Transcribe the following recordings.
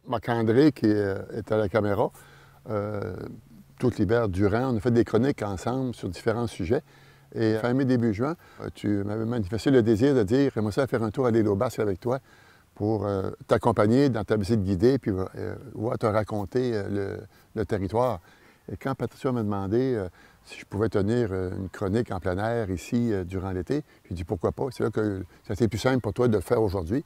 Marc-André, qui est à la caméra, tout l'hiver durant, on a fait des chroniques ensemble sur différents sujets. Et fin mai, début juin, tu m'avais manifesté le désir de dire « J'aimerais ça faire un tour à l'île aux Basques avec toi pour t'accompagner dans ta visite guidée puis te raconter le territoire. » Et quand Patricia m'a demandé si je pouvais tenir une chronique en plein air ici durant l'été, j'ai dit « Pourquoi pas? » C'est là que ça a été plus simple pour toi de le faire aujourd'hui.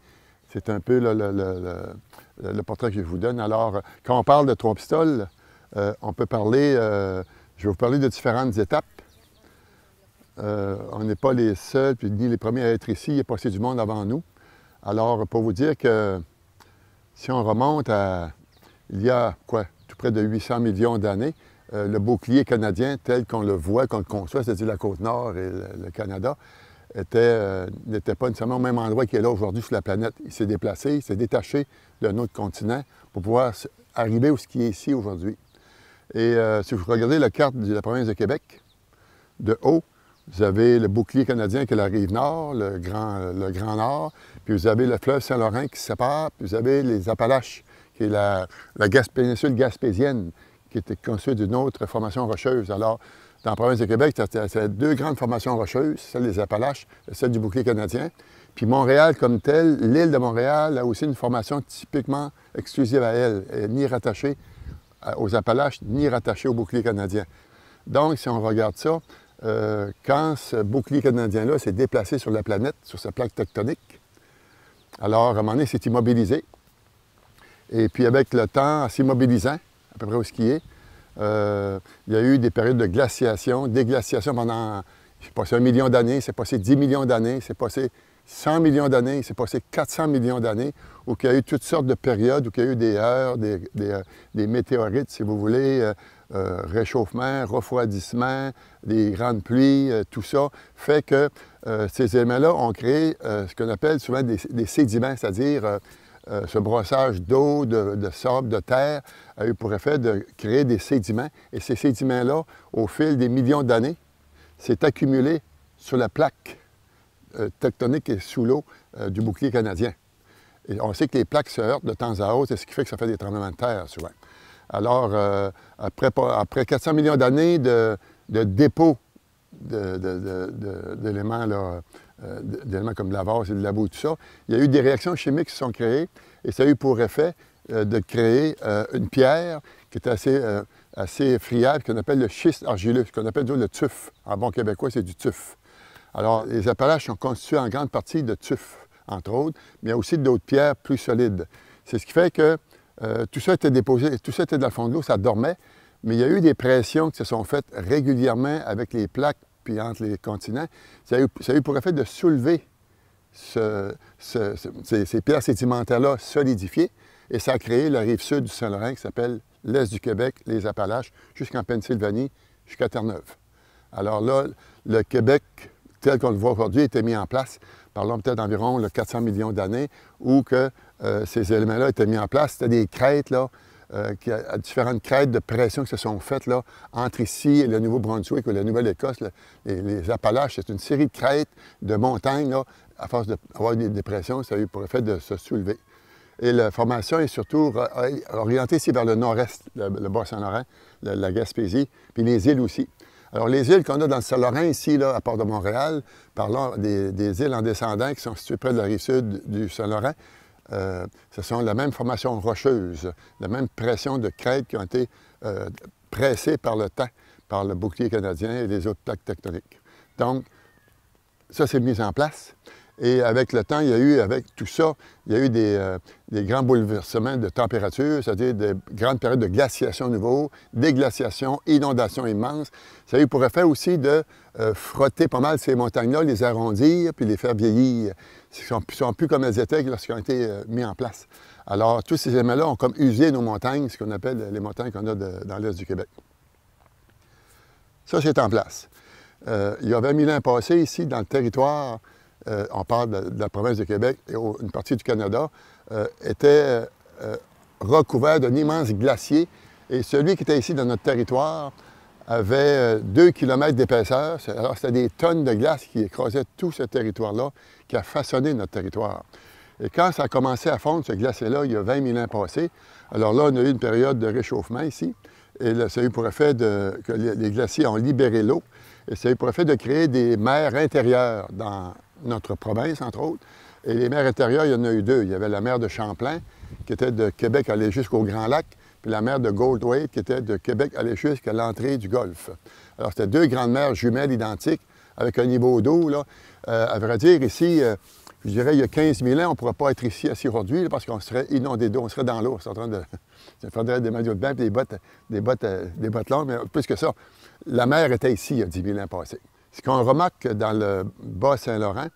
C'est un peu le portrait que je vous donne. Alors, quand on parle de Trois-Pistoles, on peut parler, je vais vous parler de différentes étapes. On n'est pas les seuls, puis ni les premiers à être ici. Il y a passé du monde avant nous. Alors, pour vous dire que si on remonte à, il y a quoi, tout près de 800 millions d'années, le bouclier canadien tel qu'on le voit, qu'on le conçoit, c'est-à-dire la Côte-Nord et le Canada, n'était pas nécessairement au même endroit qu'il est là aujourd'hui sur la planète. Il s'est déplacé, il s'est détaché de notre continent pour pouvoir arriver où ce qui est ici aujourd'hui. Et si vous regardez la carte de la province de Québec, de haut, vous avez le bouclier canadien qui est la rive nord, le Grand Nord, puis vous avez le fleuve Saint-Laurent qui se sépare, puis vous avez les Appalaches, qui est la péninsule gaspésienne, qui était constituée d'une autre formation rocheuse. Alors, dans la province de Québec, c'est deux grandes formations rocheuses, celle des Appalaches et celle du bouclier canadien. Puis Montréal comme tel, l'île de Montréal a aussi une formation typiquement exclusive à elle. Elle n'est ni rattachée aux Appalaches, ni rattachée au bouclier canadien. Donc, si on regarde ça, quand ce bouclier canadien-là s'est déplacé sur la planète, sur sa plaque tectonique, alors, à un moment donné, il s'est immobilisé. Et puis, avec le temps, en s'immobilisant, à peu près où ce qui est, il y a eu des périodes de glaciation, déglaciation pendant, c'est passé 1 million d'années, c'est passé 10 millions d'années, c'est passé 100 millions d'années, c'est passé 400 millions d'années, où il y a eu toutes sortes de périodes, où il y a eu des heures, des météorites, si vous voulez, réchauffement, refroidissement, des grandes pluies, tout ça, fait que ces éléments-là ont créé ce qu'on appelle souvent des sédiments, c'est-à-dire ce brossage d'eau, de sable, de terre, a eu pour effet de créer des sédiments. Et ces sédiments-là, au fil des millions d'années, s'est accumulé sur la plaque tectonique et sous l'eau du bouclier canadien. Et on sait que les plaques se heurtent de temps à autre, c'est ce qui fait que ça fait des tremblements de terre souvent. Alors, après 400 millions d'années de dépôt d'éléments comme de la vase et de la boue, tout ça, il y a eu des réactions chimiques qui se sont créées et ça a eu pour effet de créer une pierre qui est assez friable, qu'on appelle le schiste argileux, ce qu'on appelle le tuf. En bon québécois, c'est du tuf. Alors, les Appalaches sont constitués en grande partie de tuf, entre autres, mais il y a aussi d'autres pierres plus solides. C'est ce qui fait que tout ça était déposé, tout ça était dans le fond de l'eau, ça dormait, mais il y a eu des pressions qui se sont faites régulièrement avec les plaques puis entre les continents. Ça a eu pour effet de soulever ces pierres sédimentaires-là solidifiées, et ça a créé la rive sud du Saint-Laurent qui s'appelle l'Est du Québec, les Appalaches, jusqu'en Pennsylvanie, jusqu'à Terre-Neuve. Alors là, le Québec, tel qu'on le voit aujourd'hui, était mis en place, parlons peut-être d'environ 400 millions d'années, où que ces éléments-là étaient mis en place. C'était des crêtes, là, différentes crêtes de pression qui se sont faites là, entre ici et le Nouveau-Brunswick ou la Nouvelle-Écosse. Les Appalaches, c'est une série de crêtes, de montagnes, là, à force d'avoir des pressions, ça a eu pour effet de se soulever. Et la formation est surtout orientée ici vers le nord-est, le Bas-Saint-Laurent, la Gaspésie, puis les îles aussi. Alors, les îles qu'on a dans le Saint-Laurent, ici, là, à Port de Montréal, parlons des îles en descendant qui sont situées près de la rive sud du Saint-Laurent, ce sont la même formation rocheuse, la même pression de crêtes qui ont été pressées par le temps, par le bouclier canadien et les autres plaques tectoniques. Donc, ça s'est mis en place. Et avec le temps, il y a eu, avec tout ça, il y a eu des grands bouleversements de température, c'est-à-dire des grandes périodes de glaciation nouveau, des glaciations, inondations immenses. Ça a eu pour effet aussi de frotter pas mal ces montagnes-là, les arrondir, puis les faire vieillir. Ils ne sont plus comme elles étaient lorsqu'ils ont été mis en place. Alors, tous ces éléments-là ont comme usé nos montagnes, ce qu'on appelle les montagnes qu'on a dans l'Est du Québec. Ça, c'est en place. Il y a 20 000 ans passés, ici, dans le territoire, on parle de la province de Québec et une partie du Canada, était recouvert d'un immense glacier Et celui qui était ici dans notre territoire avait 2 km d'épaisseur. Alors, c'était des tonnes de glace qui écrasaient tout ce territoire-là, qui a façonné notre territoire. Et quand ça a commencé à fondre, ce glacier-là, il y a 20 000 ans passés, alors là, on a eu une période de réchauffement ici. Et là, ça a eu pour effet que les glaciers ont libéré l'eau. Et ça a eu pour effet de créer des mers intérieures dans notre province, entre autres. Et les mers intérieures, il y en a eu deux. Il y avait la mer de Champlain, qui était de Québec aller jusqu'au Grand Lac, puis la mer de Goldthwaite, qui était de Québec aller jusqu'à l'entrée du Golfe. Alors, c'était deux grandes mers jumelles identiques, avec un niveau d'eau, là. À vrai dire, ici, je dirais, il y a 15 000 ans, on ne pourrait pas être ici assis aujourd'hui, parce qu'on serait inondé d'eau, on serait dans l'eau. C'est en train de... Il faudrait des maillots de bain et des bottes longues, mais plus que ça, la mer était ici il y a 10 000 ans passés. Ce qu'on remarque dans le Bas-Saint-Laurent,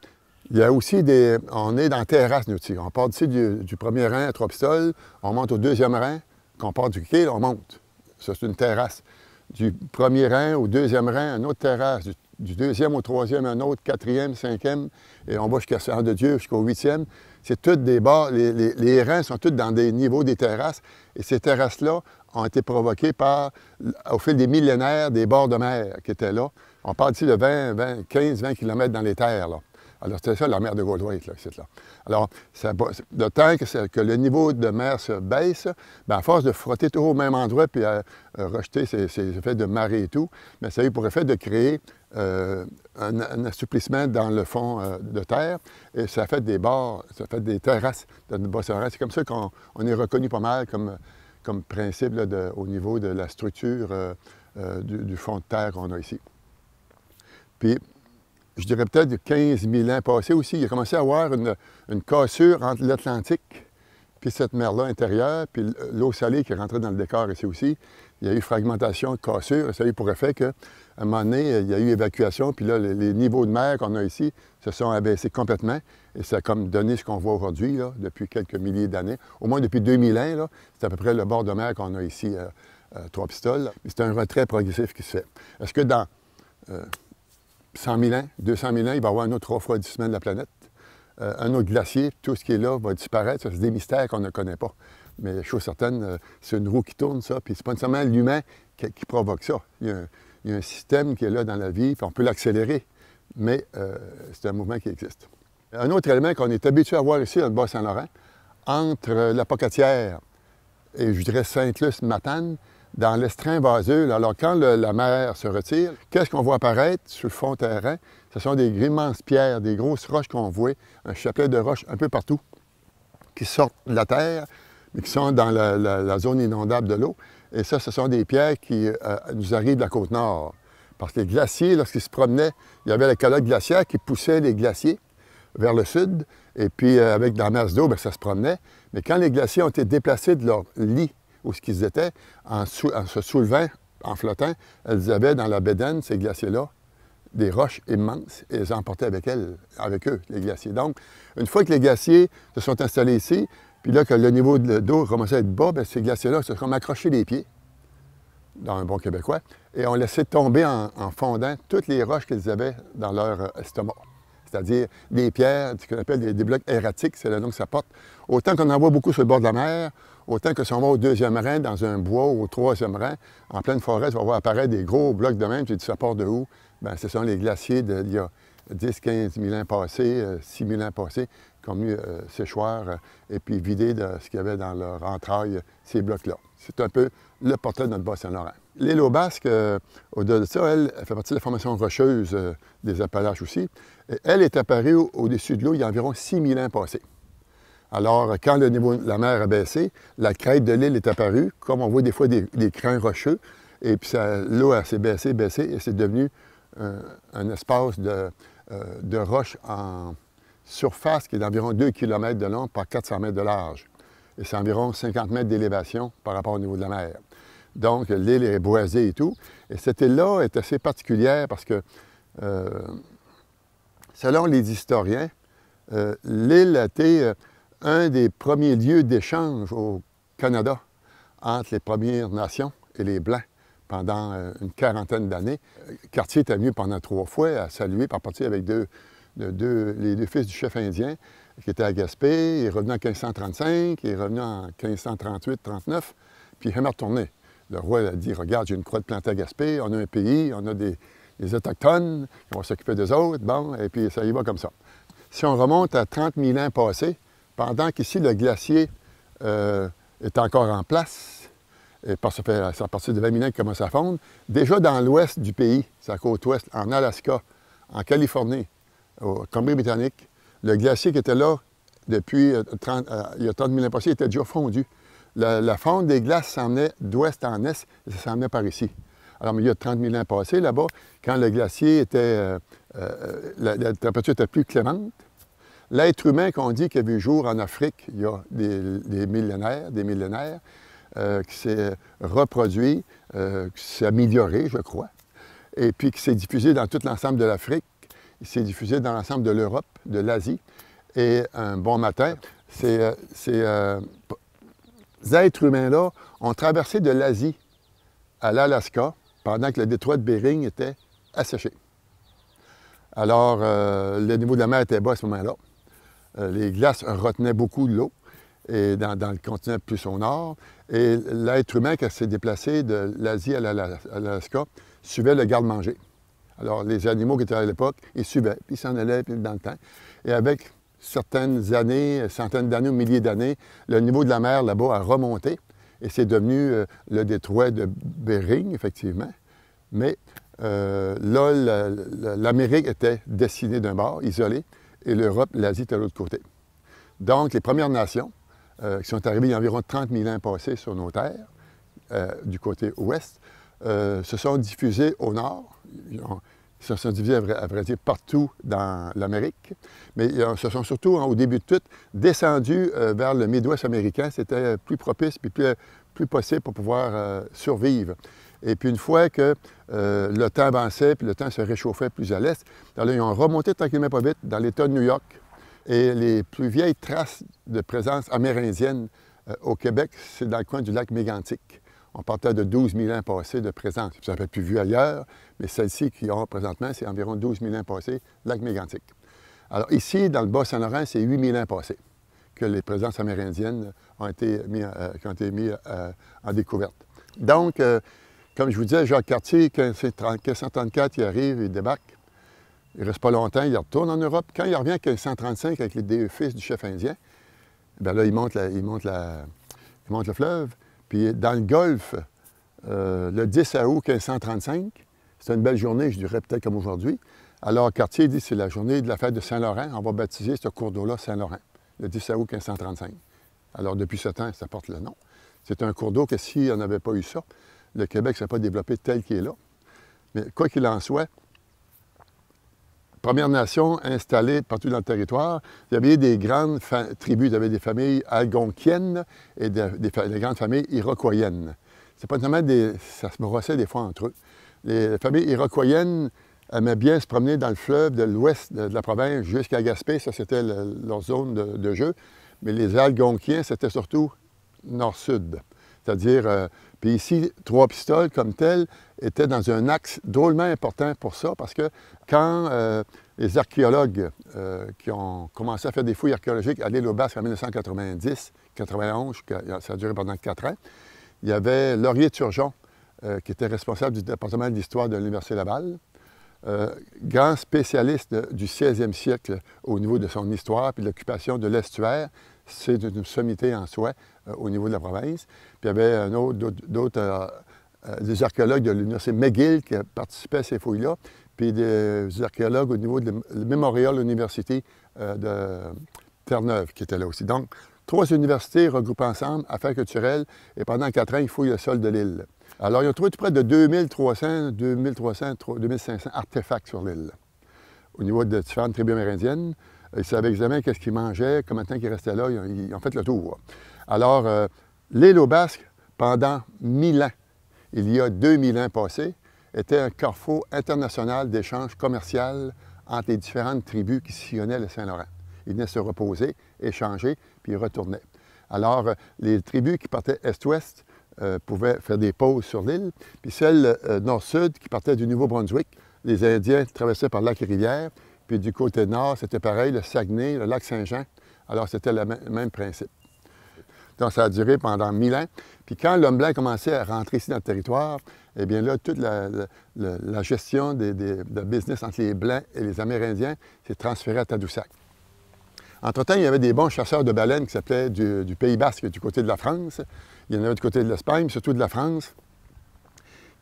il y a aussi des... On est dans terrasse, nous, aussi. On part d'ici du premier rang à Trois-Pistoles, on monte au deuxième rang, quand on part du quai, on monte. Ça, c'est une terrasse. Du premier rang au deuxième rang, une autre terrasse. Du deuxième au troisième, un autre, quatrième, cinquième, et on va jusqu'à Saint-de-Dieu, jusqu'au huitième. C'est toutes des bords, les rangs sont tous dans des niveaux des terrasses, et ces terrasses-là ont été provoquées par, au fil des millénaires, des bords de mer qui étaient là. On parle ici de 15-20 km dans les terres, là. Alors, c'était ça, la mer de Goldthwaite, là, ici, là. Alors, le temps que le niveau de mer se baisse, bien, à force de frotter toujours au même endroit puis à rejeter ces effets de marée et tout, bien, ça a eu pour effet de créer un assouplissement dans le fond de terre, et ça a fait des bords, ça a fait des terrasses de notre Bas-Saint-Laurent. C'est comme ça qu'on est reconnu pas mal comme principe là, au niveau de la structure du fond de terre qu'on a ici. Puis, je dirais peut-être 15 000 ans passés aussi, il a commencé à avoir une cassure entre l'Atlantique puis cette mer-là intérieure, puis l'eau salée qui est rentrée dans le décor ici aussi. Il y a eu fragmentation, cassure, et ça a eu pour effet qu'à un moment donné, il y a eu évacuation, puis là, les niveaux de mer qu'on a ici se sont abaissés complètement, et ça a comme donné ce qu'on voit aujourd'hui, là, depuis quelques milliers d'années. Au moins depuis 2000 ans, là, c'est à peu près le bord de mer qu'on a ici à Trois-Pistoles. C'est un retrait progressif qui se fait. Est-ce que dans 100 000 ans, 200 000 ans, il va y avoir un autre refroidissement de la planète? Un autre glacier, tout ce qui est là va disparaître. Ça, c'est des mystères qu'on ne connaît pas. Mais chose certaine, c'est une roue qui tourne, ça, puis c'est pas nécessairement l'humain qui provoque ça. Il y a un système qui est là dans la vie, puis on peut l'accélérer, mais c'est un mouvement qui existe. Un autre élément qu'on est habitué à voir ici, dans le Bas-Saint-Laurent, entre la Pocatière et, je dirais, Sainte-Luce-Matane, dans l'estrin vaseux, alors quand la mer se retire, qu'est-ce qu'on voit apparaître sur le fond terrain? Ce sont des immenses pierres, des grosses roches qu'on voit, un chapelet de roches un peu partout, qui sortent de la terre, mais qui sont dans la zone inondable de l'eau. Et ça, ce sont des pierres qui nous arrivent de la côte nord. Parce que les glaciers, lorsqu'ils se promenaient, il y avait la calotte glaciaire qui poussait les glaciers vers le sud, et puis avec la masse d'eau, bien, ça se promenait. Mais quand les glaciers ont été déplacés de leur lit, où ce qu'ils étaient, en se soulevant, en flottant, elles avaient dans la bédaine, ces glaciers-là, des roches immenses, et elles emportaient avec eux, les glaciers. Donc, une fois que les glaciers se sont installés ici, puis là que le niveau d'eau commençait à être bas, bien, ces glaciers-là se sont accrochés les pieds, dans un bon québécois, et ont laissé tomber en fondant toutes les roches qu'ils avaient dans leur estomac. C'est-à-dire des pierres, ce qu'on appelle des blocs erratiques, c'est le nom que ça porte. Autant qu'on en voit beaucoup sur le bord de la mer, autant que si on va au deuxième rang, dans un bois, ou au troisième rang, en pleine forêt, on va voir apparaître des gros blocs de même. J'ai dit, ça part de où? Bien, ce sont les glaciers d'il y a 10, 15 000 ans passés, 6 000 ans passés, qui ont mis séchoir et puis vidé de ce qu'il y avait dans leur entraille, ces blocs-là. C'est un peu le portrait de notre Bas-Saint-Laurent. L'île aux Basques, au-delà de ça, elle fait partie de la formation rocheuse des Appalaches aussi. Et elle est apparue au-dessus de l'eau il y a environ 6 000 ans passés. Alors, quand le niveau de la mer a baissé, la crête de l'île est apparue, comme on voit des fois des crins rocheux, et puis l'eau s'est baissée, et c'est devenu un espace de roches en surface qui est d'environ 2 km de long par 400 mètres de large. Et c'est environ 50 mètres d'élévation par rapport au niveau de la mer. Donc, l'île est boisée et tout. Et cette île-là est assez particulière parce que, selon les historiens, l'île a été un des premiers lieux d'échange au Canada entre les Premières Nations et les Blancs pendant une quarantaine d'années. Cartier était venu pendant 3 fois à saluer, par partie avec les deux fils du chef indien qui était à Gaspé. Il est revenu en 1535, il est revenu en 1538-39, puis il est jamais retourné. Le roi a dit, regarde, j'ai une croix de plantée à Gaspé, on a un pays, on a des Autochtones, on va s'occuper d'eux autres, bon, et puis ça y va comme ça. Si on remonte à 30 000 ans passés, pendant qu'ici le glacier est encore en place, et c'est à partir de 20 000 ans qu'il commence à fondre, déjà dans l'ouest du pays, c'est la côte ouest, en Alaska, en Californie, au Colombie-Britannique, le glacier qui était là depuis il y a 30 000 ans passés était déjà fondu. La fonte des glaces s'emmenait d'ouest en est et ça s'emmenait par ici. Alors, il y a 30 000 ans passés, là-bas, quand le glacier était... la température était plus clémente, l'être humain qu'on dit qui a vu jour en Afrique il y a des millénaires, qui s'est reproduit, qui s'est amélioré, je crois, et puis qui s'est diffusé dans tout l'ensemble de l'Afrique, il s'est diffusé dans l'ensemble de l'Europe, de l'Asie, et un bon matin, ces êtres humains-là ont traversé de l'Asie à l'Alaska pendant que le détroit de Bering était asséché. Alors, le niveau de la mer était bas à ce moment-là. Les glaces retenaient beaucoup de l'eau et dans le continent plus au nord. Et l'être humain, qui s'est déplacé de l'Asie à l'Alaska, suivait le garde-manger. Alors, les animaux qui étaient à l'époque, ils suivaient, puis ils s'en allaient puis dans le temps. Et avec certaines années, centaines d'années ou milliers d'années, le niveau de la mer là-bas a remonté. Et c'est devenu le détroit de Bering, effectivement. Mais là, l'Amérique était dessinée d'un bord, isolée, et l'Europe, l'Asie était de l'autre côté. Donc, les Premières Nations, qui sont arrivées il y a environ 30 000 ans passés sur nos terres, du côté ouest, se sont diffusées au nord. Ils se sont divisés, à vrai dire, partout dans l'Amérique. Mais ils se sont surtout, au début de tout, descendus vers le Midwest américain. C'était plus propice et plus possible pour pouvoir survivre. Et puis une fois que le temps avançait, puis le temps se réchauffait plus à l'est, alors ils ont remonté tranquillement pas vite dans l'État de New York. Et les plus vieilles traces de présence amérindienne au Québec, c'est dans le coin du lac Mégantic. On partait de 12 000 ans passés de présence. Ça n'a pas pu vu ailleurs, mais celle-ci qui ont présentement, c'est environ 12 000 ans passés, lac Mégantic. Alors ici, dans le Bas-Saint-Laurent, c'est 8 000 ans passés que les présences amérindiennes ont été mises en découverte. Donc, comme je vous disais, Jacques Cartier, 1534, il arrive, il débarque. Il ne reste pas longtemps, il retourne en Europe. Quand il revient en 1535 avec les deux fils du chef indien, bien là, il monte le fleuve. Puis dans le Golfe, le 10 août 1535, c'est une belle journée, je dirais peut-être comme aujourd'hui. Alors Cartier dit que c'est la journée de la fête de Saint-Laurent. On va baptiser ce cours d'eau-là Saint-Laurent, le 10 août 1535. Alors depuis ce temps, ça porte le nom. C'est un cours d'eau que s'il n'y avait pas eu ça, le Québec ne serait pas développé tel qu'il est là. Mais quoi qu'il en soit, Premières Nations installées partout dans le territoire, il y avait des grandes tribus, il y avait des familles algonquiennes et des grandes familles iroquoiennes. C'est pas tellement ça se brossait des fois entre eux. Les familles iroquoiennes aimaient bien se promener dans le fleuve de l'ouest de la province jusqu'à Gaspé, ça c'était leur zone de jeu. Mais les Algonquiens, c'était surtout nord-sud. C'est-à-dire, puis ici, Trois-Pistoles, comme tel, était dans un axe drôlement important pour ça, parce que quand les archéologues qui ont commencé à faire des fouilles archéologiques à l'île aux Basques en 1990-91, ça a duré pendant 4 ans, il y avait Laurier Turgeon, qui était responsable du département d'histoire de l'Université Laval, grand spécialiste du 16e siècle au niveau de son histoire puis de l'occupation de l'estuaire. C'est une sommité en soi au niveau de la province. Puis il y avait des archéologues de l'Université McGill qui participaient à ces fouilles-là, puis des archéologues au niveau de la Memorial University de Terre-Neuve qui étaient là aussi. Donc, 3 universités regroupées ensemble, affaires culturelles, et pendant 4 ans, ils fouillent le sol de l'île. Alors, ils ont trouvé tout près de 2300, 2500 artefacts sur l'île, au niveau de différentes tribus amérindiennes. Ils savaient exactement qu'est-ce qu'ils mangeaient, combien de temps ils restaient là, ils ont fait le tour. Alors, l'île aux Basques, pendant 1000 ans, il y a 2000 ans passés, était un carrefour international d'échanges commerciaux entre les différentes tribus qui sillonnaient le Saint-Laurent. Ils venaient se reposer, échanger, puis ils retournaient. Alors, les tribus qui partaient est-ouest pouvaient faire des pauses sur l'île, puis celles nord-sud qui partaient du Nouveau-Brunswick, les Indiens traversaient par lac et rivière, puis du côté nord, c'était pareil, le Saguenay, le lac Saint-Jean. Alors, c'était le même principe. Donc, ça a duré pendant 1000 ans. Puis quand l'homme blanc commençait à rentrer ici dans le territoire, eh bien là, toute la gestion de business entre les Blancs et les Amérindiens s'est transférée à Tadoussac. Entre-temps, il y avait des bons chasseurs de baleines qui s'appelaient du Pays Basque, du côté de la France. Il y en avait du côté de l'Espagne, surtout de la France,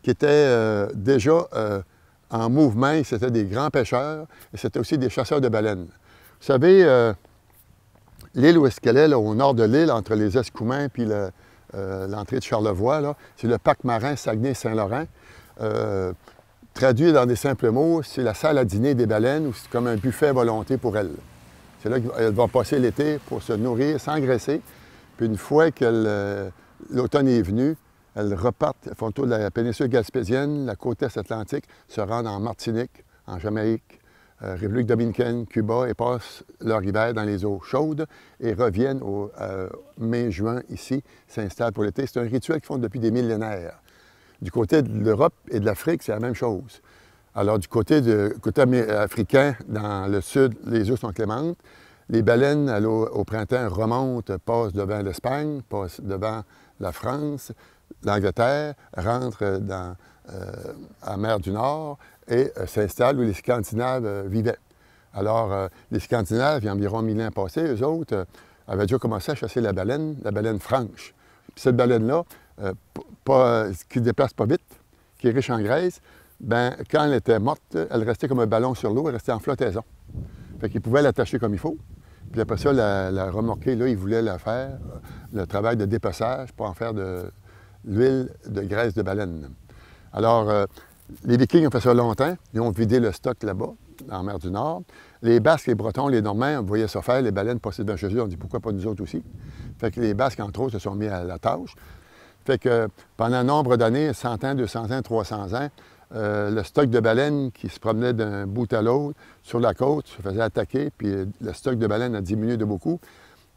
qui étaient déjà en mouvement. C'était des grands pêcheurs et c'était aussi des chasseurs de baleines. Vous savez, l'île où est-ce qu'elle est, là, au nord de l'île, entre les Escoumins et l'entrée de Charlevoix, c'est le parc marin Saguenay-Saint-Laurent. Traduit dans des simples mots, c'est la salle à dîner des baleines, ou c'est comme un buffet à volonté pour elles. C'est là qu'elles vont passer l'été pour se nourrir, s'engraisser. Puis une fois que l'automne est venu, elles repartent, elles font le tour de la péninsule gaspésienne, la côte est atlantique, se rendent en Martinique, en Jamaïque, République dominicaine, Cuba, et passent leur hiver dans les eaux chaudes et reviennent au mai-juin ici, s'installent pour l'été. C'est un rituel qu'ils font depuis des millénaires. Du côté de l'Europe et de l'Afrique, c'est la même chose. Alors, du côté africain, dans le sud, les eaux sont clémentes. Les baleines, au printemps, remontent, passent devant l'Espagne, passent devant la France, l'Angleterre, rentrent dans la mer du Nord et s'installent où les Scandinaves vivaient. Alors, les Scandinaves, il y a environ 1000 ans passés, eux autres, avaient déjà commencé à chasser la baleine franche. Puis cette baleine-là, qui ne déplace pas vite, qui est riche en graisse, bien, quand elle était morte, elle restait comme un ballon sur l'eau, elle restait en flottaison. Fait qu'ils pouvaient l'attacher comme il faut. Puis après ça, la remorquer, là, ils voulaient la faire, le travail de dépeçage pour en faire de l'huile de graisse de baleine. Alors, les Vikings ont fait ça longtemps. Ils ont vidé le stock là-bas, en mer du Nord. Les Basques, les Bretons, les Normands, on voyait ça faire, les baleines passaient devant chez eux. On dit pourquoi pas nous autres aussi. Fait que les Basques, entre autres, se sont mis à la tâche. Fait que pendant un nombre d'années, 100 ans, 200 ans, 300 ans, le stock de baleines qui se promenait d'un bout à l'autre sur la côte se faisait attaquer, puis le stock de baleines a diminué de beaucoup.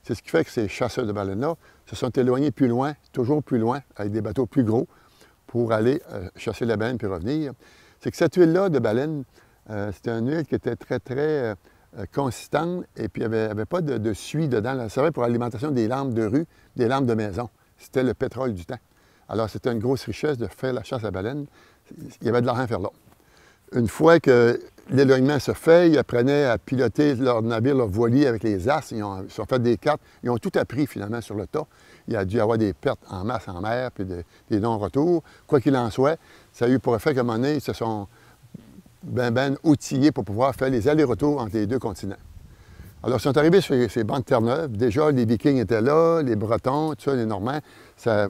C'est ce qui fait que ces chasseurs de baleines-là se sont éloignés plus loin, toujours plus loin, avec des bateaux plus gros, pour aller chasser la baleine puis revenir. C'est que cette huile-là de baleine, c'était une huile qui était très, très consistante et puis il n'y avait pas de suie dedans. Ça servait pour l'alimentation des lampes de rue, des lampes de maison. C'était le pétrole du temps. Alors, c'était une grosse richesse de faire la chasse à baleine. Il y avait de l'argent à faire là. Une fois que l'éloignement se fait, ils apprenaient à piloter leur navire, leur voilier avec les as. Ils ont fait des cartes. Ils ont tout appris, finalement, sur le tas. Il y a dû y avoir des pertes en masse en mer, puis des non-retours. Quoi qu'il en soit, ça a eu pour effet qu'à un moment donné, ils se sont ben outillés pour pouvoir faire les allers-retours entre les deux continents. Alors, ils sont arrivés sur ces bancs de Terre-Neuve. Déjà, les Vikings étaient là, les Bretons, tout ça, les Normands, ça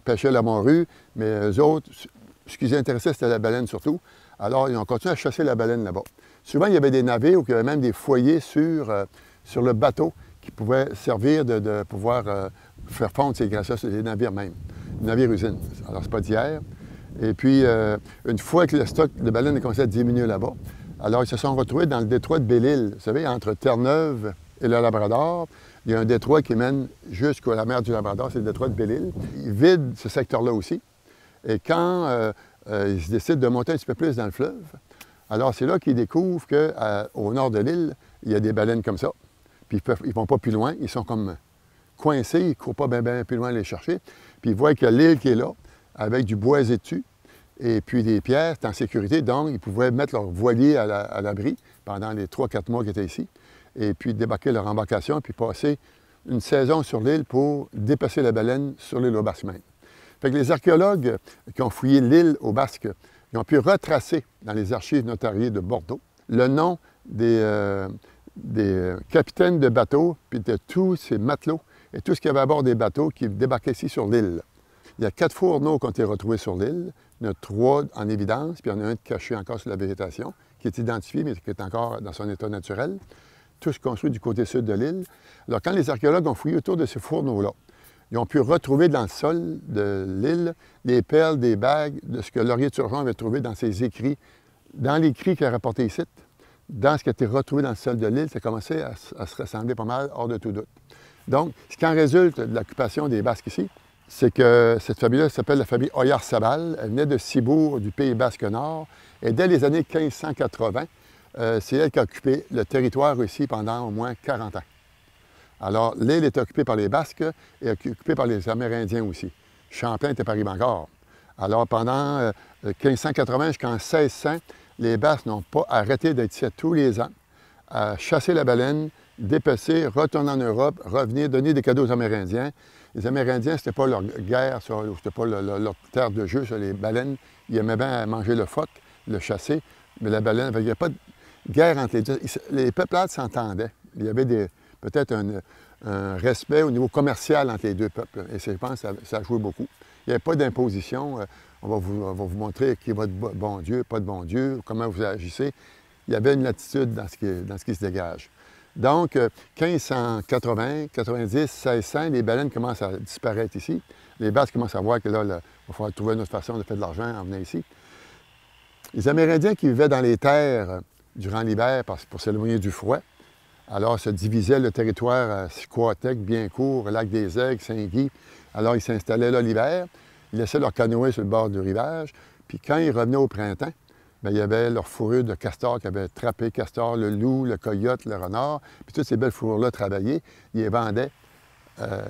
pêchait la morue, mais eux autres, ce qui les intéressait, c'était la baleine surtout. Alors, ils ont continué à chasser la baleine là-bas. Souvent, il y avait des navires où il y avait même des foyers sur le bateau qui pouvaient servir de pouvoir faire fondre ces graisses-là sur les navires même, les navires-usines. Alors, c'est pas d'hier. Et puis, une fois que le stock de baleines a commencé à diminuer là-bas, alors, ils se sont retrouvés dans le détroit de Belle-Île. Vous savez, entre Terre-Neuve et le Labrador, il y a un détroit qui mène jusqu'à la mer du Labrador, c'est le détroit de Belle-Île. Ils vident ce secteur-là aussi. Et quand ils décident de monter un petit peu plus dans le fleuve, alors c'est là qu'ils découvrent qu'au nord de l'île, il y a des baleines comme ça. Puis ils ne vont pas plus loin, ils sont comme coincés, ils ne courent pas bien plus loin à les chercher. Puis ils voient qu'il y a l'île qui est là, avec du bois étu, et puis des pierres, c'est en sécurité, donc ils pouvaient mettre leur voilier à l'abri pendant les 3-4 mois qu'ils étaient ici, et puis débarquer leur embarcation, puis passer une saison sur l'île pour dépasser la baleine sur l'île aux Basques même. Fait que les archéologues qui ont fouillé l'île aux Basques, ils ont pu retracer dans les archives notariées de Bordeaux le nom des capitaines de bateaux, puis de tous ces matelots et tout ce qu'il y avait à bord des bateaux qui débarquaient ici sur l'île. Il y a 4 fourneaux qui ont été retrouvés sur l'île. Il y en a 3 en évidence, puis il y en a un caché encore sur la végétation, qui est identifié, mais qui est encore dans son état naturel. Tous construits du côté sud de l'île. Alors, quand les archéologues ont fouillé autour de ces fourneaux-là, ils ont pu retrouver dans le sol de l'île des perles, des bagues, de ce que Laurier Turgeon avait trouvé dans ses écrits. Dans l'écrit qu'il a rapporté ici, dans ce qui a été retrouvé dans le sol de l'île, ça commençait à se ressembler pas mal, hors de tout doute. Donc, ce qui en résulte de l'occupation des Basques ici, c'est que cette famille-là s'appelle la famille Oyarzábal. Elle venait de Cibourg, du Pays Basque Nord. Et dès les années 1580, c'est elle qui a occupé le territoire ici pendant au moins 40 ans. Alors, l'île était occupée par les Basques et occupée par les Amérindiens aussi. Champlain n'était pas arrivé encore. Alors, pendant 1580 jusqu'en 1600, les Basques n'ont pas arrêté d'être ici tous les ans, à chasser la baleine, dépecer, retourner en Europe, revenir, donner des cadeaux aux Amérindiens. Les Amérindiens, ce n'était pas leur guerre, ce n'était pas leur terre de jeu sur les baleines. Ils aimaient bien manger le phoque, le chasser, mais la baleine, il n'y avait pas de guerre entre les deux. Les peuplades s'entendaient. Il y avait peut-être un respect au niveau commercial entre les deux peuples. Et je pense que ça a joué beaucoup. Il n'y avait pas d'imposition. On va vous montrer qui est votre bon Dieu, pas de bon Dieu, comment vous agissez. Il y avait une latitude dans ce qui se dégage. Donc, 1580, 90, 1600, les baleines commencent à disparaître ici. Les Basques commencent à voir que là, il va falloir trouver une autre façon de faire de l'argent en venant ici. Les Amérindiens qui vivaient dans les terres durant l'hiver pour s'éloigner du froid, alors se divisaient le territoire à Squatec, Biencourt, Lac-des-Aigles, Saint-Guy. Alors, ils s'installaient là l'hiver, ils laissaient leur canoë sur le bord du rivage, puis quand ils revenaient au printemps, bien, il y avait leur fourrure de castor qui avait trappé castor, le loup, le coyote, le renard, puis toutes ces belles fourrures-là travaillées, ils les vendaient,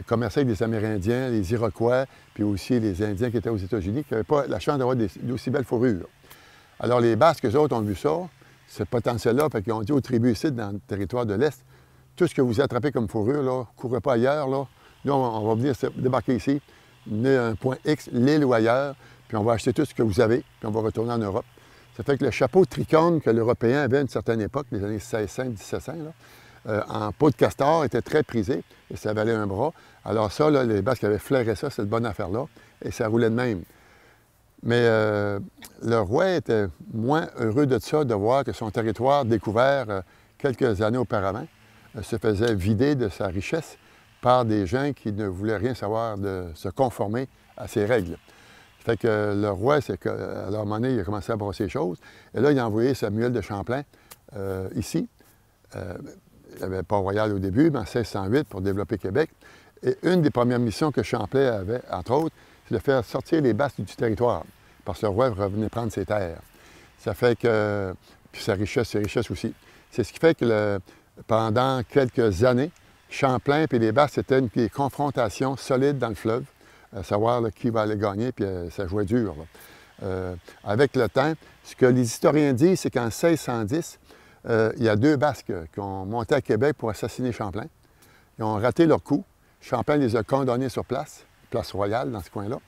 commerçaient avec des Amérindiens, les Iroquois, puis aussi les Indiens qui étaient aux États-Unis, qui n'avaient pas la chance d'avoir d'aussi belles fourrures. Alors, les Basques, eux autres, ont vu ça, ce potentiel-là, fait qu'ils ont dit aux tribus ici, dans le territoire de l'Est, tout ce que vous attrapez comme fourrure, là, ne courez pas ailleurs, là. Nous, on va venir débarquer ici, venir à un point X, l'île ou ailleurs, puis on va acheter tout ce que vous avez, puis on va retourner en Europe. Ça fait que le chapeau tricorne que l'Européen avait à une certaine époque, les années 1600, 1700, en peau de castor, était très prisé, et ça valait un bras. Alors ça, là, les Basques avaient flairé ça, cette bonne affaire-là, et ça roulait de même. Mais le roi était moins heureux de ça, de voir que son territoire découvert quelques années auparavant se faisait vider de sa richesse par des gens qui ne voulaient rien savoir de se conformer à ses règles. Fait que le roi, à leur moment donné, il a commencé à brosser les choses. Et là, il a envoyé Samuel de Champlain ici. Il avait Port-Royal au début, mais en 1608 pour développer Québec. Et une des premières missions que Champlain avait, entre autres, c'est de faire sortir les Basques du territoire, parce que le roi revenait prendre ses terres. Ça fait que... Puis ses richesses aussi. C'est ce qui fait que pendant quelques années, Champlain et les Basques, c'était des confrontations solides dans le fleuve, à savoir là, qui va aller gagner, puis ça jouait dur. Avec le temps, ce que les historiens disent, c'est qu'en 1610, il y a deux Basques qui ont monté à Québec pour assassiner Champlain. Ils ont raté leur coup. Champlain les a condamnés sur place royale dans ce coin-là,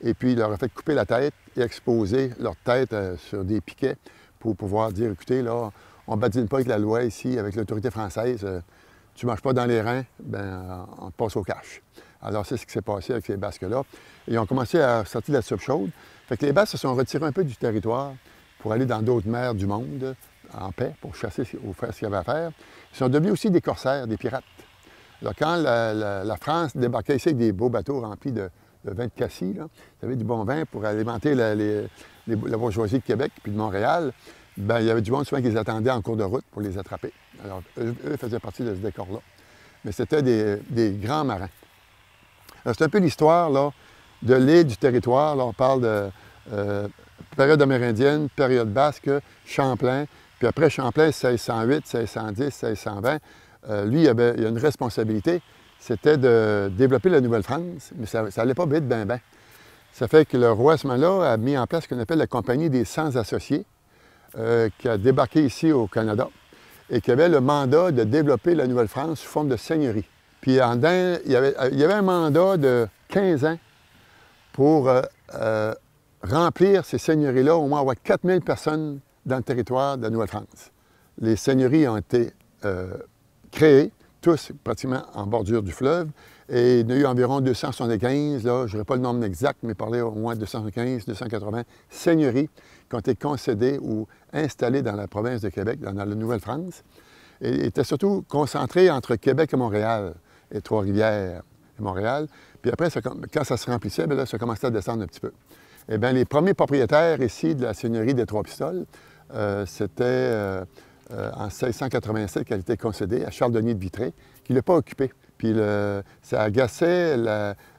et puis il leur a fait couper la tête et exposer leur tête sur des piquets pour pouvoir dire, écoutez, là, on ne badine pas avec la loi ici, avec l'autorité française. Tu ne marches pas dans les reins, bien, on te passe au cash. Alors, c'est ce qui s'est passé avec ces Basques-là. Et ils ont commencé à sortir de la soupe chaude. Fait que les Basques se sont retirés un peu du territoire pour aller dans d'autres mers du monde, en paix, pour chasser ou faire ce qu'il y avait à faire. Ils sont devenus aussi des corsaires, des pirates. Alors, quand la France débarquait ici avec des beaux bateaux remplis de vin de cassis, là, vous savez, du bon vin pour alimenter la bourgeoisie de Québec puis de Montréal, bien, il y avait du monde souvent qui les attendait en cours de route pour les attraper. Alors, eux faisaient partie de ce décor-là. Mais c'était des grands marins. C'est un peu l'histoire là, de l'île, du territoire. Là, on parle de période amérindienne, période basque, Champlain. Puis après Champlain, 1608, 1610, 1620, lui, il a une responsabilité. C'était de développer la Nouvelle-France, mais ça n'allait pas vite, ben. Ça fait que le roi, à ce moment-là, a mis en place ce qu'on appelle la Compagnie des 100 associés, qui a débarqué ici au Canada et qui avait le mandat de développer la Nouvelle-France sous forme de seigneurie. Puis en dedans, il y avait un mandat de 15 ans pour remplir ces seigneuries-là, au moins avoir 4000 personnes dans le territoire de la Nouvelle-France. Les seigneuries ont été créées, tous pratiquement en bordure du fleuve, et il y a eu environ 275, là, je n'aurai pas le nombre exact, mais parler au moins 215, 280 seigneuries qui ont été concédées ou installées dans la province de Québec, dans la Nouvelle-France, et étaient surtout concentrées entre Québec et Montréal, et Trois-Rivières et Montréal. Puis après, quand ça se remplissait, bien là, ça commençait à descendre un petit peu. Eh bien, les premiers propriétaires ici de la seigneurie des Trois-Pistoles, c'était en 1687 qu'elle a été concédée à Charles-Denis de Vitré, qui ne l'a pas occupée. Puis ça agaçait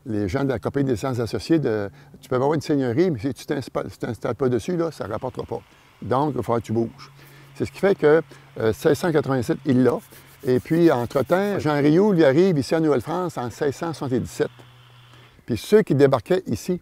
les gens de la Compagnie des 100 associés de « Tu peux avoir une seigneurie, mais si tu ne t'installes pas dessus, là, ça ne rapportera pas. Donc, il va falloir que tu bouges. » C'est ce qui fait que 1687, il l'a. Et puis, entre-temps, Jean Rioux, lui, arrive ici en Nouvelle-France en 1677. Puis ceux qui débarquaient ici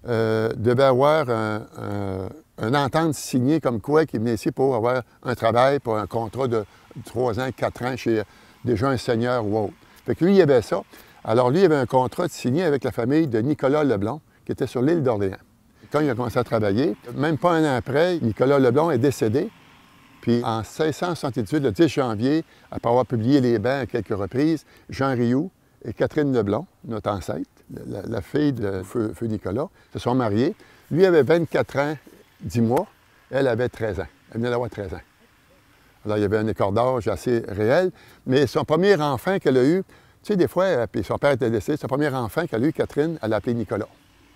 devaient avoir une entente signée comme quoi qu'ils venaient ici pour avoir un travail, pour un contrat de 3 ans, 4 ans chez déjà un seigneur ou autre. Fait que lui, il avait ça. Alors lui, il avait un contrat signé avec la famille de Nicolas Leblanc, qui était sur l'île d'Orléans. Quand il a commencé à travailler, même pas un an après, Nicolas Leblanc est décédé. Puis en 1678, le 10 janvier, après avoir publié Les Bains à quelques reprises, Jean Rioux et Catherine Leblanc, notre ancêtre, la fille de Feu Nicolas, se sont mariés. Lui avait 24 ans, 10 mois, elle avait 13 ans. Elle venait d'avoir 13 ans. Alors il y avait un écart d'âge assez réel, mais son premier enfant qu'elle a eu, tu sais, des fois, puis son père était décédé, son premier enfant qu'elle a eu, Catherine, elle l'a appelé Nicolas.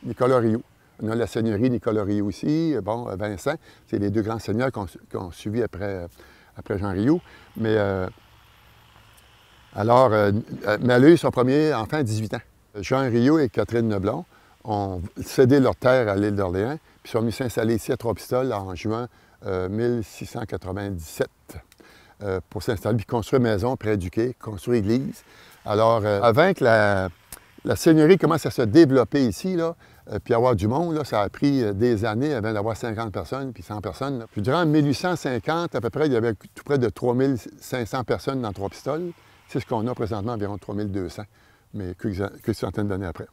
Nicolas Rioux. On a la seigneurie Nicolas Rioux aussi, bon, Vincent, c'est les deux grands seigneurs qui ont suivi après Jean Rioux. Mais mais elle a eu son premier enfant à 18 ans. Jean Rioux et Catherine Leblanc ont cédé leur terre à l'île d'Orléans, puis sont venus s'installer ici à Trois-Pistoles en juin 1697 pour s'installer, puis construire maison près du quai, construire église. Alors, avant que la seigneurie commence à se développer ici, là, puis avoir du monde, là, ça a pris des années avant d'avoir 50 personnes, puis 100 personnes. Là. Puis durant 1850, à peu près, il y avait tout près de 3500 personnes dans Trois-Pistoles. C'est ce qu'on a présentement, environ 3200, mais quelques centaines d'années après.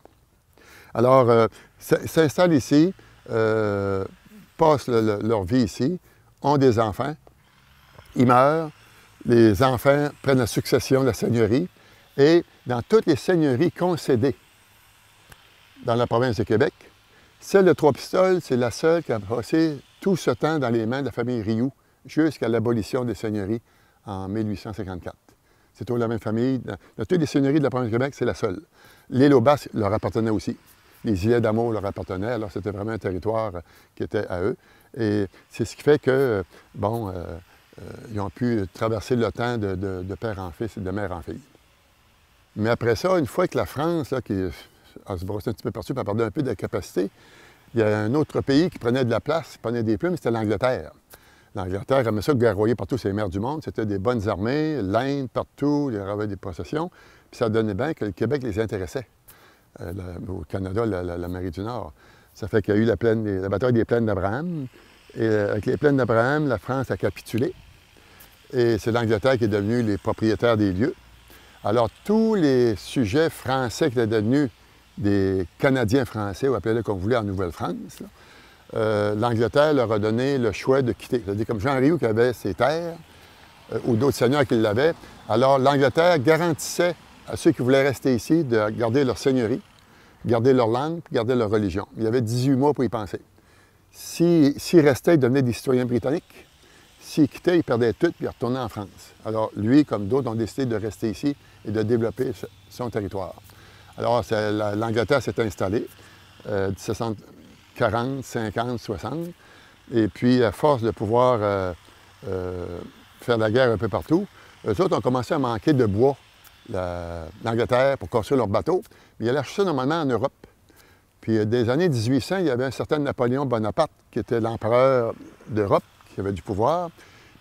Alors, s'installent ici, passent leur vie ici, ont des enfants, ils meurent, les enfants prennent la succession de la seigneurie, et dans toutes les seigneuries concédées dans la province de Québec, celle de Trois-Pistoles, c'est la seule qui a passé tout ce temps dans les mains de la famille Rioux jusqu'à l'abolition des seigneuries en 1854. C'est toujours la même famille. Dans toutes les seigneuries de la province de Québec, c'est la seule. L'île aux Basques leur appartenait aussi. Les îlets d'Amour leur appartenaient, alors c'était vraiment un territoire qui était à eux. Et c'est ce qui fait que, bon, ils ont pu traverser le temps de père en fils et de mère en fille. Mais après ça, une fois que la France, là, qui se brossait un petit peu partout, puis a perdu un peu de capacité, il y a un autre pays qui prenait de la place, qui prenait des plumes, c'était l'Angleterre. L'Angleterre aimait ça garroyer partout ses mers du monde. C'était des bonnes armées, l'Inde, partout, il y avait des possessions. Puis ça donnait bien que le Québec les intéressait. Au Canada, l'Amérique du Nord. Ça fait qu'il y a eu la bataille des plaines d'Abraham. Et avec les plaines d'Abraham, la France a capitulé. Et c'est l'Angleterre qui est devenue les propriétaires des lieux. Alors, tous les sujets français qui étaient devenus des Canadiens français, ou appelez-le comme vous voulez, en Nouvelle-France, l'Angleterre leur a donné le choix de quitter. C'est-à-dire comme Jean Rioux qui avait ses terres, ou d'autres seigneurs qui l'avaient. Alors, l'Angleterre garantissait à ceux qui voulaient rester ici de garder leur seigneurie, garder leur langue, garder leur religion. Il y avait 18 mois pour y penser. S'ils restaient, ils devenaient des citoyens britanniques. S'ils quittaient, ils perdaient tout, puis ils retournaient en France. Alors, lui, comme d'autres, ont décidé de rester ici et de développer son territoire. Alors, l'Angleterre s'est installée, 1740, 50, 60. Et puis, à force de pouvoir faire la guerre un peu partout, eux autres ont commencé à manquer de bois, l'Angleterre, pour construire leurs bateaux. Mais ils allaient acheter ça normalement en Europe. Puis, des années 1800, il y avait un certain Napoléon Bonaparte, qui était l'empereur d'Europe, qui avait du pouvoir,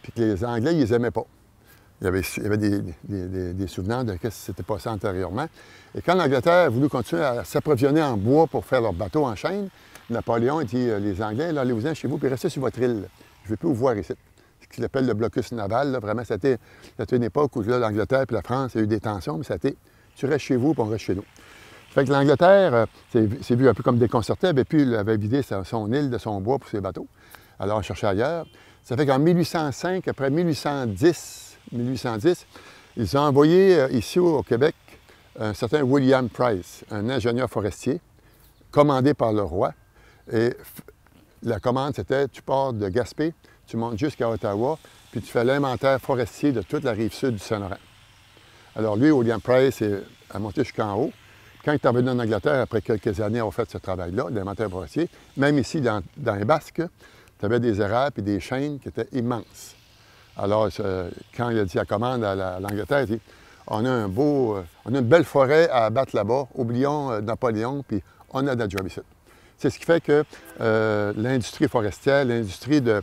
puis que les Anglais, ils les aimaient pas. Il y avait des souvenirs de ce qui s'était passé antérieurement. Et quand l'Angleterre a voulu continuer à s'approvisionner en bois pour faire leurs bateaux en chaîne, Napoléon a dit les Anglais, là, allez-vous-en chez vous, puis restez sur votre île. Je ne vais plus vous voir ici. Ce qu'il appelle le blocus naval, là, vraiment, c'était une époque où l'Angleterre et la France, il y a eu des tensions, mais c'était tu restes chez vous, puis on reste chez nous. Fait que l'Angleterre s'est vu un peu comme déconcertée, elle avait vidé son île de son bois pour ses bateaux. Alors, on cherchait ailleurs. Ça fait qu'en 1805, après 1810, ils ont envoyé ici au Québec un certain William Price, un ingénieur forestier, commandé par le roi. Et la commande, c'était tu pars de Gaspé, tu montes jusqu'à Ottawa, puis tu fais l'inventaire forestier de toute la rive sud du Saint-Laurent. Alors lui, William Price, a monté jusqu'en haut. Quand il est revenu en Angleterre, après quelques années, on a fait ce travail-là, l'inventaire forestier. Même ici, dans les Basques, tu avais des érables et des chênes qui étaient immenses. Alors, quand il a dit la commande à l'Angleterre, il dit on a une belle forêt à abattre là-bas, oublions Napoléon, puis on a de la job ici. C'est ce qui fait que l'industrie forestière, l'industrie de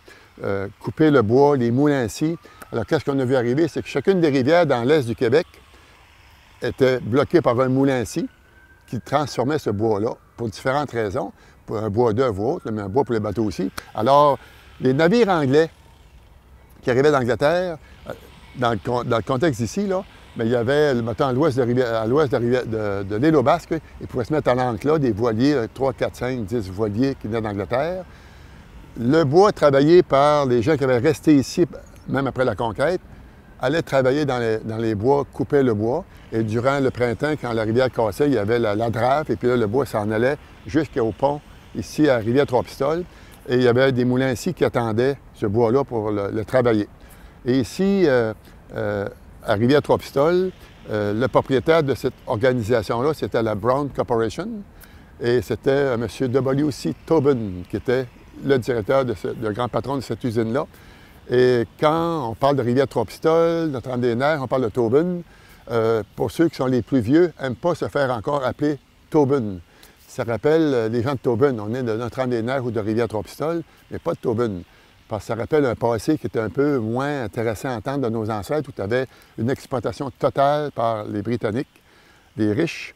couper le bois, les moulins à scie, Alors, qu'est-ce qu'on a vu arriver? C'est que chacune des rivières dans l'est du Québec était bloquée par un moulin à scie qui transformait ce bois-là pour différentes raisons, pour un bois d'œuvre ou autre, mais un bois pour les bateaux aussi. Alors, les navires anglais qui arrivaient d'Angleterre, dans le contexte ici, là, mais il y avait, mettons, à l'ouest de l'île aux Basques, ils pouvaient se mettre à l'ancre là, des voiliers, 3, 4, 5, 10 voiliers qui venaient d'Angleterre. Le bois travaillé par les gens qui avaient resté ici, même après la conquête, allait travailler dans les bois, couper le bois. Et durant le printemps, quand la rivière cassait, il y avait la drave, et puis là, le bois s'en allait jusqu'au pont, ici, à Rivière-Trois-Pistoles. Et il y avait des moulins ici qui attendaient ce bois-là pour le travailler. Et ici, à Rivière-Trois-Pistoles, le propriétaire de cette organisation-là, c'était la Brown Corporation. Et c'était M. W.C. Tobin, qui était le directeur, le grand patron de cette usine-là. Et quand on parle de Rivière-Trois-Pistoles, Notre-Dame-des-Neiges, on parle de Tobin, pour ceux qui sont les plus vieux, n'aiment pas se faire encore appeler Tobin. Ça rappelle les gens de Tobin. On est de Notre-Dame-des-Neiges ou de Rivière-Trois-Pistoles, mais pas de Tobin. Parce que ça rappelle un passé qui était un peu moins intéressant à entendre de nos ancêtres, où tu avais une exploitation totale par les Britanniques, les riches,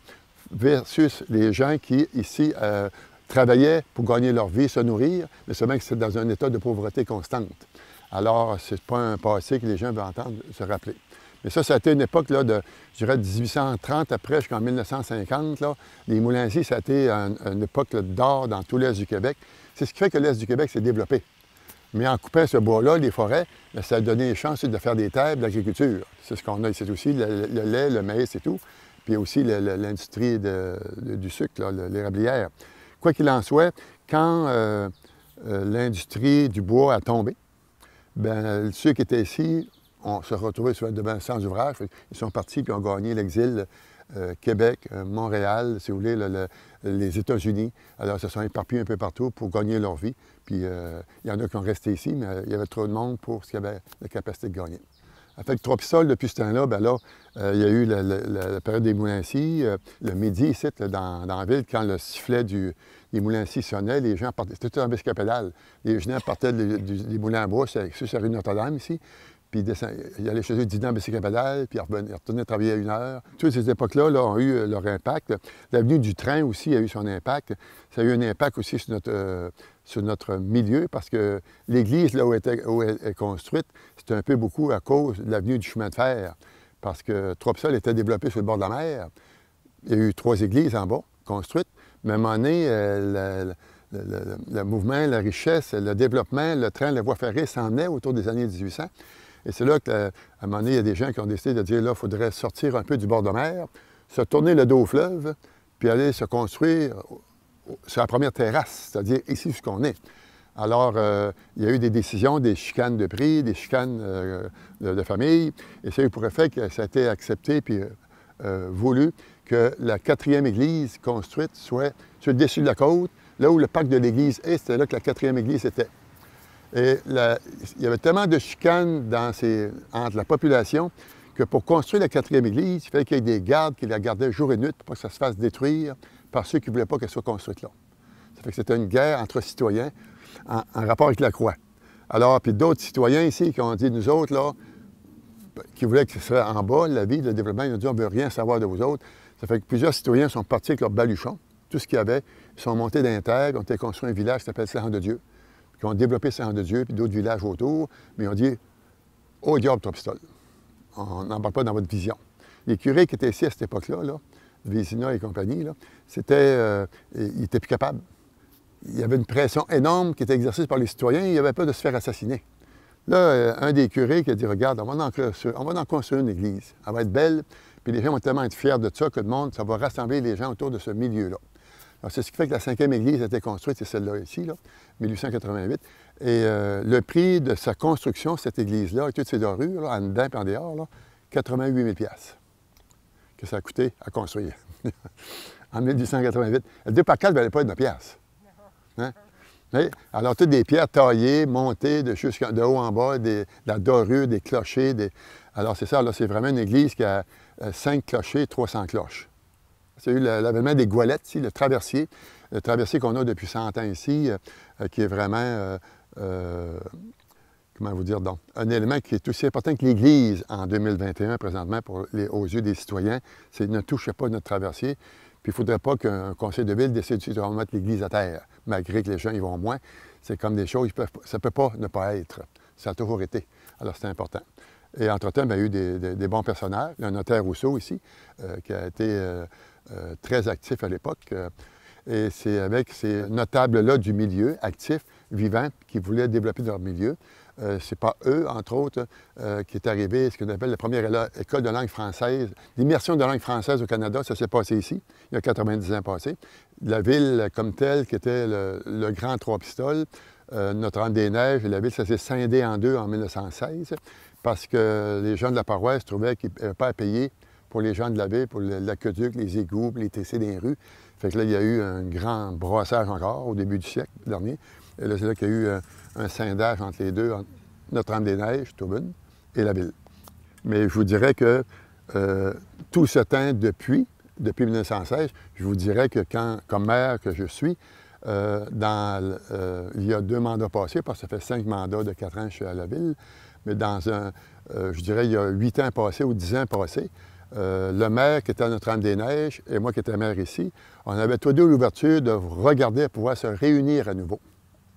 versus les gens qui, ici, travaillaient pour gagner leur vie, se nourrir, mais seulement que c'est dans un état de pauvreté constante. Alors, ce n'est pas un passé que les gens veulent entendre se rappeler. Mais ça a été une époque, là, de, je dirais, 1830 après jusqu'en 1950. Là, les moulins à scie, ça a été une époque d'or dans tout l'Est du Québec. C'est ce qui fait que l'Est du Québec s'est développé. Mais en coupant ce bois-là, les forêts, bien, ça a donné les chances de faire des terres, de l'agriculture. C'est ce qu'on a ici aussi, le lait, le maïs et tout. Puis aussi l'industrie du sucre, l'érablière. Quoi qu'il en soit, quand l'industrie du bois a tombé, bien, ceux qui étaient ici, on se retrouvait devant sans ouvrage. Ils sont partis puis ont gagné l'exil. Québec, Montréal, si vous voulez, les États-Unis. Alors, ils se sont éparpillés un peu partout pour gagner leur vie. Puis, il y en a qui ont resté ici, mais il y avait trop de monde pour ce qui avait la capacité de gagner. En fait, Trois-Pistoles, depuis ce temps-là, bien là, il y a eu la période des moulins à scie. Le midi, ici, dans la ville, quand le sifflet des moulins à scie sonnait, les gens partaient. C'était tout en biscapédale. Les gens partaient des moulins à bois, c'est sur la rue Notre-Dame, ici. Puis ils allaient chez eux dîner en bicycle-pédale, puis ils retournaient travailler à 1 heure. Toutes ces époques-là là, ont eu leur impact. L'avenue du train aussi a eu son impact. Ça a eu un impact aussi sur notre milieu, parce que l'église, là où elle est construite, c'était un peu beaucoup à cause de l'avenue du chemin de fer. Parce que Trois-Pistoles était développé sur le bord de la mer. Il y a eu 3 églises en bas, construites. Mais à un moment donné, le mouvement, la richesse, le développement, le train, la voie ferrée s'en venait autour des années 1800. Et c'est là qu'à un moment donné, il y a des gens qui ont décidé de dire, là, il faudrait sortir un peu du bord de mer, se tourner le dos au fleuve, puis aller se construire sur la première terrasse, c'est-à-dire ici, ce qu'on est. Alors, il y a eu des décisions, des chicanes de prix, des chicanes de famille, et ça a eu pour effet que ça a été accepté puis voulu que la 4e église construite soit sur le dessus de la côte, là où le parc de l'église est, c'était là que la 4e église était. Et il y avait tellement de chicanes entre la population que pour construire la 4e église, il fallait qu'il y ait des gardes qui la gardaient jour et nuit pour pas que ça se fasse détruire par ceux qui ne voulaient pas qu'elle soit construite là. Ça fait que c'était une guerre entre citoyens en rapport avec la croix. Alors, puis d'autres citoyens ici qui ont dit, nous autres, là, qui voulaient que ce soit en bas, la vie, le développement, ils ont dit, on ne veut rien savoir de vous autres. Ça fait que plusieurs citoyens sont partis avec leur baluchon, tout ce qu'il y avait. Ils sont montés dans les terres, ils ont été construits un village qui s'appelle Saint-Jean-de-Dieu. Qui ont développé Saint-Jean-de-Dieu, puis d'autres villages autour, mais ils ont dit « Au diable, Trois-Pistoles, on n'embarque pas dans votre vision ». Les curés qui étaient ici à cette époque-là, Vézina et compagnie, ils n'étaient plus capables. Il y avait une pression énorme qui était exercée par les citoyens, il n'y avait pas de se faire assassiner. Là, un des curés qui a dit « Regarde, on va en construire une église, elle va être belle, puis les gens vont tellement être fiers de ça que le monde, ça va rassembler les gens autour de ce milieu-là ». C'est ce qui fait que la 5e église a été construite, c'est celle-là ici, 1888. Et le prix de sa construction, cette église-là, et toutes ces dorures, en dedans et en dehors, 88 000 que ça a coûté à construire. En 1888. Le 2 par 4 ne valait pas 1 pièce. Hein? Alors, toutes des pierres taillées, montées de haut en bas, de la dorure, des clochers. Alors, c'est ça, là, c'est vraiment une église qui a 5 clochers, 300 cloches. C'est eu l'avènement des goualettes ici, le traversier qu'on a depuis 100 ans ici, qui est vraiment comment vous dire donc, un élément qui est aussi important que l'Église en 2021 présentement aux yeux des citoyens, c'est ne touchez pas notre traversier. Puis il ne faudrait pas qu'un conseil de ville décide de remettre l'Église à terre, malgré que les gens y vont moins. C'est comme des choses, ça ne peut pas ne pas être. Ça a toujours été. Alors c'est important. Et entre-temps, il y a eu des bons personnages. Le notaire Rousseau ici, qui a été très actif à l'époque. Et c'est avec ces notables-là du milieu, actifs, vivants, qui voulaient développer leur milieu. C'est pas eux, entre autres, qui est arrivé, ce qu'on appelle la première école de langue française, l'immersion de langue française au Canada, ça s'est passé ici, il y a 90 ans passés. La ville comme telle, qui était le Grand Trois-Pistoles, Notre-Dame-des-Neiges, la ville, ça s'est scindé en deux en 1916, parce que les gens de la paroisse trouvaient qu'ils n'avaient pas à payer pour les gens de la ville, pour l'aqueduc, les égouts, les TC des rues. Fait que là, il y a eu un grand brassage encore au début du siècle dernier. Et là, c'est là qu'il y a eu un scindage entre les deux, entre Notre-Dame-des-Neiges, Taubin, et la ville. Mais je vous dirais que tout ce temps depuis 1916, je vous dirais que comme maire que je suis, il y a 2 mandats passés, parce que ça fait 5 mandats de 4 ans que je suis à la ville, mais je dirais, il y a 8 ans passés ou 10 ans passés, le maire qui était à Notre-Dame-des-Neiges et moi qui étais maire ici, on avait tous deux l'ouverture de regarder à pouvoir se réunir à nouveau.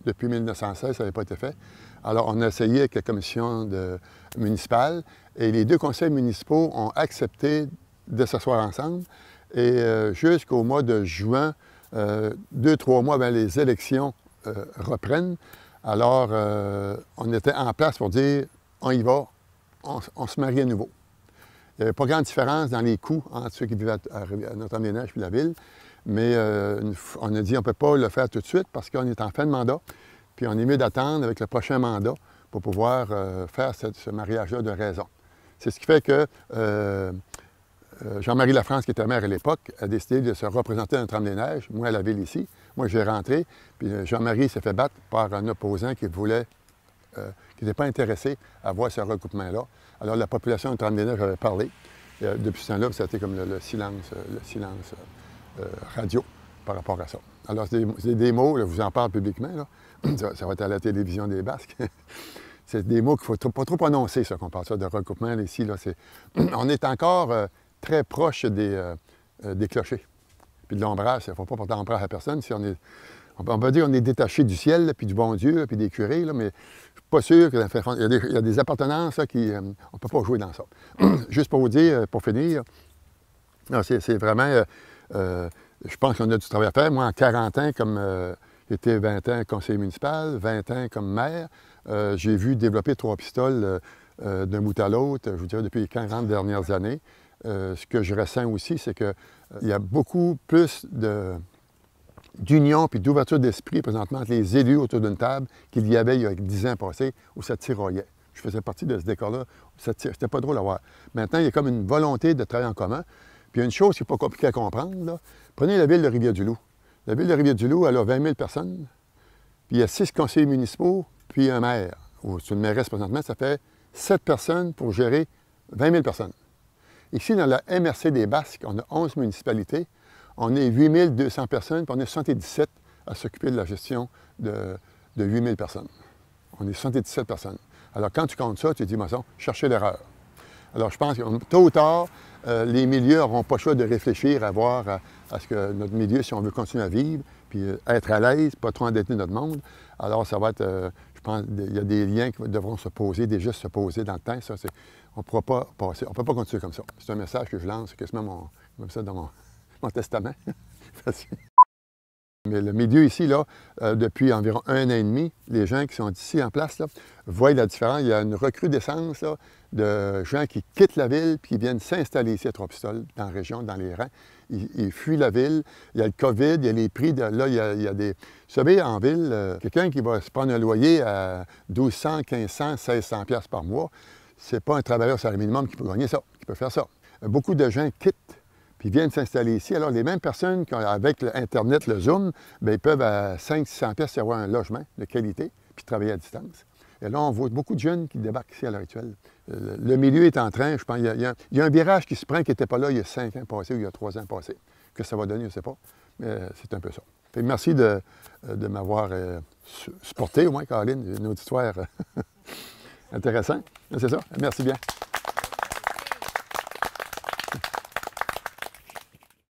Depuis 1916, ça n'avait pas été fait. Alors, on a essayé avec la commission municipale et les 2 conseils municipaux ont accepté de s'asseoir ensemble. Et jusqu'au mois de juin, 2-3 mois avant les élections reprennent, alors on était en place pour dire on y va, on se marie à nouveau. Il n'y avait pas grande différence dans les coûts entre ceux qui vivaient à Notre-Dame-des-Neiges et la ville, mais on a dit on ne peut pas le faire tout de suite parce qu'on est en fin de mandat, puis on est mieux d'attendre avec le prochain mandat pour pouvoir faire ce mariage-là de raison. C'est ce qui fait que Jean-Marie Lafrance, qui était maire à l'époque, a décidé de se représenter à Notre-Dame-des-Neiges, moi à la ville ici. Moi, j'ai rentré, puis Jean-Marie s'est fait battre par un opposant qui n'était pas intéressé à voir ce recoupement-là. Alors, la population de Notre-Dame-des-Neiges avait parlé. Depuis ce temps-là, c'était comme le silence radio par rapport à ça. Alors, c'est des mots, là, je vous en parle publiquement, là. Ça va être à la télévision des Basques. C'est des mots qu'il ne faut pas trop prononcer, ça, qu'on parle ça de recoupement. Ici, là, on est encore très proche des clochers. Puis de l'ombrage, il ne faut pas porter ombrage à personne. Si on peut dire qu'on est détaché du ciel, là, puis du bon Dieu, là, puis des curés, là, mais je ne suis pas sûr qu'il y a des appartenances là, on ne peut pas jouer dans ça. Juste pour vous dire, pour finir, c'est vraiment, je pense qu'on a du travail à faire. Moi, en 40 ans, comme j'étais 20 ans conseiller municipal, 20 ans comme maire, j'ai vu développer Trois-Pistoles d'un bout à l'autre, je vous dirais, depuis les 40 dernières années. Ce que je ressens aussi, c'est qu'il y a beaucoup plus d'union et d'ouverture d'esprit présentement entre les élus autour d'une table qu'il y avait il y a 10 ans passés où ça tiraillait. Je faisais partie de ce décor-là, c'était pas drôle à voir. Maintenant, il y a comme une volonté de travailler en commun. Puis il y a une chose qui n'est pas compliquée à comprendre, là. Prenez la ville de Rivière-du-Loup. La ville de Rivière-du-Loup, elle a 20 000 personnes, puis il y a 6 conseillers municipaux, puis un maire. Ou c'est une mairesse présentement, ça fait 7 personnes pour gérer 20 000 personnes. Ici, dans la MRC des Basques, on a 11 municipalités, on est 8 200 personnes, puis on est 77 à s'occuper de la gestion de 8 000 personnes. On est 77 personnes. Alors, quand tu comptes ça, tu te dis, maçon, cherchez l'erreur. Alors, je pense que tôt ou tard, les milieux n'auront pas le choix de réfléchir à voir à ce que notre milieu, si on veut continuer à vivre, puis être à l'aise, pas trop endetter notre monde. Alors, ça va être, je pense, il y a des liens qui devront se poser, des gestes se poser dans le temps. Ça, on ne pourra pas passer, on ne peut pas continuer comme ça. C'est un message que je lance, c'est quasiment même ça dans mon testament. Mais le milieu ici, là, depuis environ 1 an et demi, les gens qui sont ici en place, là, voient la différence. Il y a une recrudescence là, de gens qui quittent la ville puis qui viennent s'installer ici à Trois-Pistoles, dans la région, dans les rangs. Ils fuient la ville. Il y a le COVID, il y a les prix. Là, il y a des... Vous savez, en ville, quelqu'un qui va se prendre un loyer à 1200, 1500, 1600 pièces par mois, c'est pas un travailleur salaire minimum qui peut gagner ça, qui peut faire ça. Beaucoup de gens quittent puis viennent s'installer ici. Alors, les mêmes personnes, avec l'Internet, le Zoom, bien, ils peuvent à 500-600 pièces avoir un logement de qualité, puis travailler à distance. Et là, on voit beaucoup de jeunes qui débarquent ici à l'heure actuelle. Le milieu est en train, je pense, il y a un virage qui se prend qui n'était pas là il y a 5 ans passés ou il y a 3 ans passés. Que ça va donner, je ne sais pas. C'est un peu ça. Fait que merci de m'avoir supporté, au moins, Caroline, une auditoire intéressant. C'est ça. Merci bien.